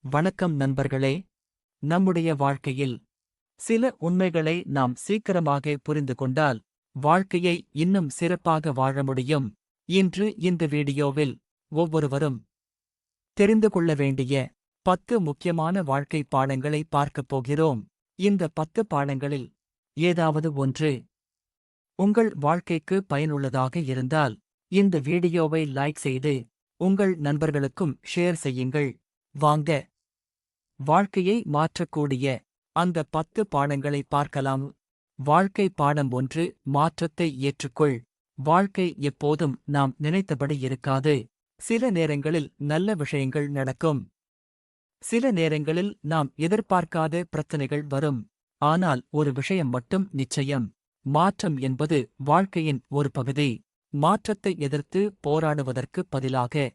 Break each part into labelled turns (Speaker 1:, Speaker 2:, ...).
Speaker 1: வணக்கம் நண்பர்களே. நம்முடைய வாழ்க்கையில் சில உண்மைகளை நாம் சீக்கிரமாக புரிந்து கொண்டால் வாழ்க்கையை இன்னும் சிறப்பாக வாழ முடியும். இன்று இந்த வீடியோவில் ஒவ்வொருவரும் தெரிந்து கொள்ள வேண்டிய 10 முக்கியமான வாழ்க்கை பாடங்களை பார்க்கப் போகிறோம். இந்த 10 பாடங்களில் ஏதாவது ஒன்று உங்கள் வாழ்க்கைக்கு பயனுள்ளதாக இருந்தால் இந்த வீடியோவை லைக் செய்து உங்கள் நண்பர்களுக்கும் ஷேர் செய்யுங்கள். வாங்க வாழ்க்கையை மாற்றக்கூடிய அந்த 10 பாடங்களை பார்க்கலாம். வாழ்க்கை பாடம் 1: மாற்றத்தை ஏற்றுக்கொள். வாழ்க்கை எப்போதும் நாம் நினைத்தபடி இருக்காது. சில நேரங்களில் நல்ல விஷயங்கள் நடக்கும். சில நேரங்களில் நாம் எதிர்பார்க்காத பிரச்சனைகள் வரும். ஆனால் ஒரு விஷயம் மட்டும் நிச்சயம்: மாற்றம் என்பது வாழ்க்கையின் ஒரு பகுதி. மாற்றத்தை எதிர்த்து போராடுவதற்கு பதிலாக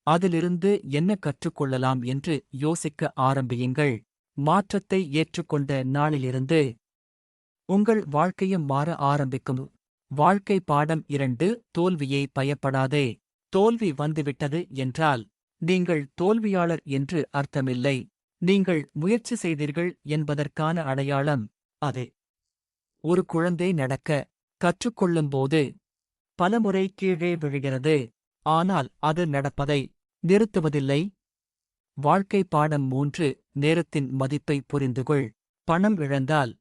Speaker 1: அதிலிருந்து என்ன கற்றுக்கொள்ளலாம் என்று யோசிக்க ஆரம்பியுங்கள். மாற்றத்தை ஏற்றுக்கொண்ட நாளிலிருந்து உங்கள் வாழ்க்கையும் மாற ஆரம்பிக்கும். வாழ்க்கை பாடம் 2: தோல்வியை பயப்படாதே. தோல்வி வந்துவிட்டது என்றால் நீங்கள் தோல்வியாளர் என்று அர்த்தமில்லை. நீங்கள் முயற்சி செய்தீர்கள் என்பதற்கான அடையாளம் அது. ஒரு குழந்தை நடக்க கற்றுக்கொள்ளும்போது பலமுறை கீழே விழுகிறது. ஆனால் அது நடப்பதை நிறுத்துவதில்லை. வாழ்க்கை பாடம் 3: நேரத்தின் மதிப்பை புரிந்துகொள். பணம் இழந்தால்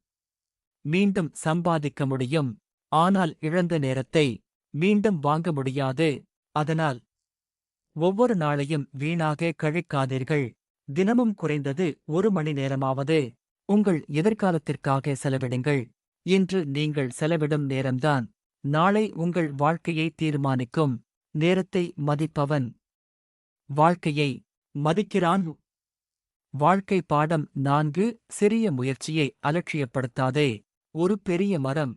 Speaker 1: மீண்டும் சம்பாதிக்க முடியும். ஆனால் இழந்த நேரத்தை மீண்டும் வாங்க முடியாது. அதனால் ஒவ்வொரு நாளையும் வீணாக கழிக்காதீர்கள். தினமும் குறைந்தது 1 மணி நேரமாவது உங்கள் எதிர்காலத்திற்காக செலவிடுங்கள். இன்று நீங்கள் செலவிடும் நேரம்தான் நாளை உங்கள் வாழ்க்கையை தீர்மானிக்கும். நேரத்தை மதிப்பவன் வாழ்க்கையை மதிக்கிறான். வாழ்க்கை பாடம் 4: சிறிய முயற்சியை அலட்சியப்படுத்தாதே. ஒரு பெரிய மரம்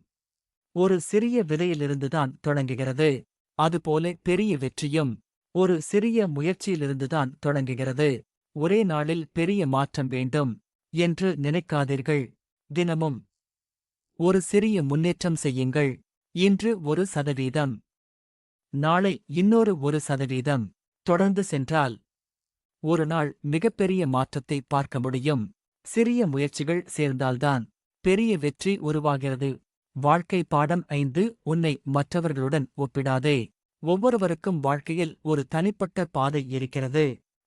Speaker 1: ஒரு சிறிய விதையிலிருந்துதான் தொடங்குகிறது. அதுபோல பெரிய வெற்றியும் ஒரு சிறிய முயற்சியிலிருந்துதான் தொடங்குகிறது. ஒரே நாளில் பெரிய மாற்றம் வேண்டும் என்று நினைக்காதீர்கள். தினமும் ஒரு சிறிய முன்னேற்றம் செய்யுங்கள். இன்று 1%, நாளை இன்னொரு 1%. தொடர்ந்து சென்றால் ஒரு நாள் மிகப்பெரிய மாற்றத்தை பார்க்க முடியும். சிறிய முயற்சிகள் சேர்ந்தால்தான் பெரிய வெற்றி உருவாகிறது. வாழ்க்கை பாடம் 5: உன்னை மற்றவர்களுடன் ஒப்பிடாதே. ஒவ்வொருவருக்கும் வாழ்க்கையில் ஒரு தனிப்பட்ட பாதை இருக்கிறது.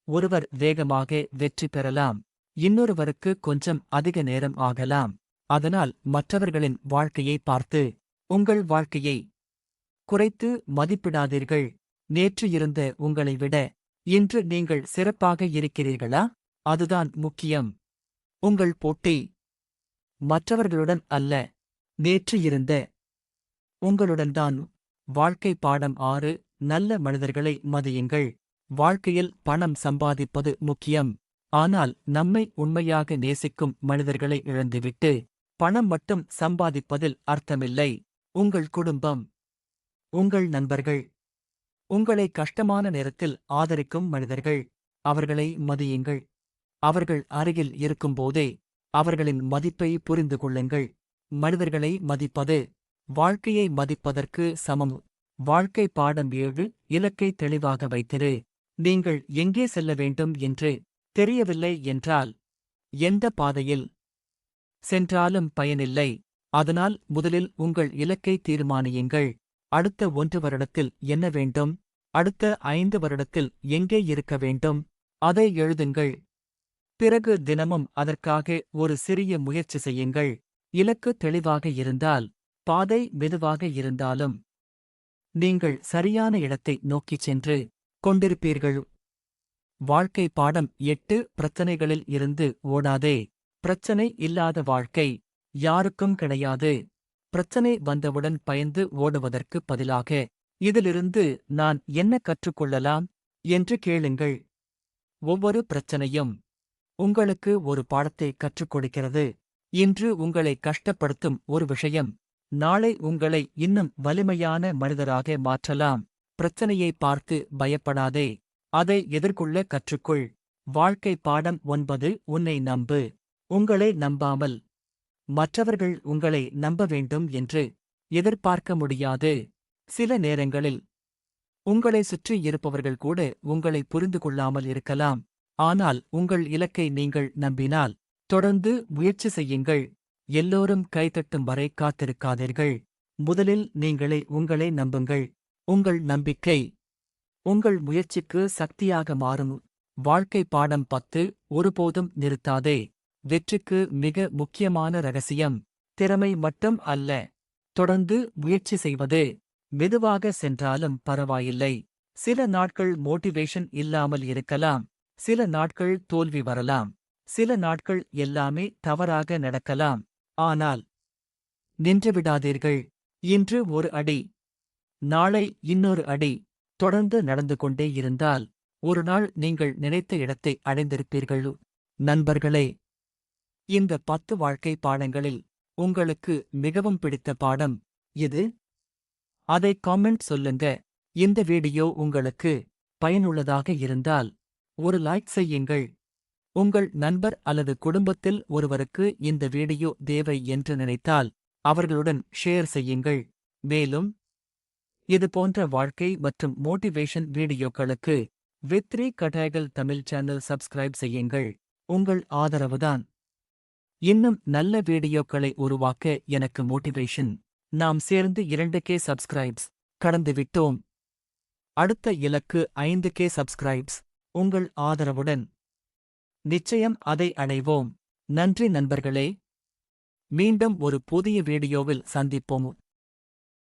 Speaker 1: ஒருவர் வேகமாக வெற்றி பெறலாம், இன்னொருவருக்கு கொஞ்சம் அதிக நேரம் ஆகலாம். அதனால் மற்றவர்களின் வாழ்க்கையை பார்த்து உங்கள் வாழ்க்கையை குறைத்து மதிப்பிடாதீர்கள். நேற்று இருந்த உங்களை விட இன்று நீங்கள் சிறப்பாக இருக்கிறீர்களா? அதுதான் முக்கியம். உங்கள் போட்டி மற்றவர்களுடன் அல்ல, நேற்று இருந்த உங்களுடன்தான். வாழ்க்கை பாடம் 6: நல்ல மனிதர்களை மதியுங்கள். வாழ்க்கையில் பணம் சம்பாதிப்பது முக்கியம். ஆனால் நம்மை உண்மையாக நேசிக்கும் மனிதர்களை இழந்துவிட்டு பணம் மட்டும் சம்பாதிப்பதில் அர்த்தமில்லை. உங்கள் குடும்பம், உங்கள் நண்பர்கள், உங்களை கஷ்டமான நேரத்தில் ஆதரிக்கும் மனிதர்கள், அவர்களை மதியுங்கள். அவர்கள் அருகில் இருக்கும்போதே அவர்களின் மதிப்பை புரிந்து கொள்ளுங்கள். மனிதர்களை மதிப்பது வாழ்க்கையை மதிப்பதற்கு சமம். வாழ்க்கை பாடம் 7: இலக்கை தெளிவாக வைத்திரு. நீங்கள் எங்கே செல்ல வேண்டும் என்று தெரியவில்லை என்றால் எந்த பாதையில் சென்றாலும் பயனில்லை. அதனால் முதலில் உங்கள் இலக்கை தீர்மானியுங்கள். அடுத்த 1 வருடத்தில் என்ன வேண்டும்? அடுத்த 5 வருடத்தில் எங்கே இருக்க வேண்டும்? அதை எழுதுங்கள். பிறகு தினமும் அதற்காக ஒரு சிறிய முயற்சி செய்யுங்கள். இலக்கு தெளிவாக இருந்தால் பாதை மெதுவாக இருந்தாலும் நீங்கள் சரியான இடத்தை நோக்கிச் சென்று கொண்டிருப்பீர்கள். வாழ்க்கை பாடம் 8: பிரச்சனைகளில் இருந்து ஓடாதே. பிரச்சனை இல்லாத வாழ்க்கை யாருக்கும் கிடையாது. பிரச்சனை வந்தவுடன் பயந்து ஓடுவதற்கு பதிலாக இதிலிருந்து நான் என்ன கற்றுக்கொள்ளலாம் என்று கேளுங்கள். ஒவ்வொரு பிரச்சனையும் உங்களுக்கு ஒரு பாடத்தை கற்றுக் கொடுக்கிறது. இன்று உங்களை கஷ்டப்படுத்தும் ஒரு விஷயம் நாளை உங்களை இன்னும் வலிமையான மனிதராக மாற்றலாம். பிரச்சனையை பார்த்து பயப்படாதே, அதை எதிர்கொள்ள கற்றுக்கொள். வாழ்க்கை பாடம் 9: உன்னை நம்பு. உங்களை நம்பாமல் மற்றவர்கள் உங்களை நம்ப வேண்டும் என்று எதிர்பார்க்க முடியாது. சில நேரங்களில் உங்களை சுற்றி இருப்பவர்கள் கூட உங்களை புரிந்து கொள்ளாமல் இருக்கலாம். ஆனால் உங்கள் இலக்கை நீங்கள் நம்பினால் தொடர்ந்து முயற்சி செய்யுங்கள். எல்லோரும் கைதட்டும் வரை காத்திருக்காதீர்கள். முதலில் உங்களை நம்புங்கள். உங்கள் நம்பிக்கை உங்கள் முயற்சிக்கு சக்தியாக மாறும். வாழ்க்கை பாடம் 10 ஒருபோதும் நிறுத்தாதே. வெற்றிக்கு மிக முக்கியமான ரகசியம் திறமை மட்டும் அல்ல, தொடர்ந்து முயற்சி செய்வது. மெதுவாக சென்றாலும் பரவாயில்லை. சில நாட்கள் மோட்டிவேஷன் இல்லாமல் இருக்கலாம். சில நாட்கள் தோல்வி வரலாம். சில நாட்கள் எல்லாமே தவறாக நடக்கலாம். ஆனால் நின்றுவிடாதீர்கள். இன்று ஒரு அடி, நாளை இன்னொரு அடி. தொடர்ந்து நடந்து கொண்டே இருந்தால் ஒரு நாள் நீங்கள் நினைத்த இடத்தை அடைந்திருப்பீர்கள். நண்பர்களே, இந்த 10 வாழ்க்கை பாடங்களில் உங்களுக்கு மிகவும் பிடித்த பாடம் எது? அதை காமெண்ட் சொல்லுங்க. இந்த வீடியோ உங்களுக்கு பயனுள்ளதாக இருந்தால் ஒரு லைக் செய்யுங்கள். உங்கள் நண்பர் அல்லது குடும்பத்தில் ஒருவருக்கு இந்த வீடியோ தேவை என்று நினைத்தால் அவர்களுடன் ஷேர் செய்யுங்கள். மேலும் இது போன்ற வாழ்க்கை மற்றும் மோட்டிவேஷன் வீடியோக்களுக்கு வெற்றி கதைகள் தமிழ் சேனல் சப்ஸ்கிரைப் செய்யுங்கள். உங்கள் ஆதரவுதான் இன்னும் நல்ல வீடியோக்களை உருவாக்க எனக்கு மோட்டிவேஷன். நாம் சேர்ந்து 2K சப்ஸ்கிரைப்ஸ் கடந்துவிட்டோம். அடுத்த இலக்கு 5K சப்ஸ்கிரைப்ஸ். உங்கள் ஆதரவுடன் நிச்சயம் அதை அடைவோம். நன்றி நண்பர்களே. மீண்டும் ஒரு புதிய வீடியோவில் சந்திப்போம்.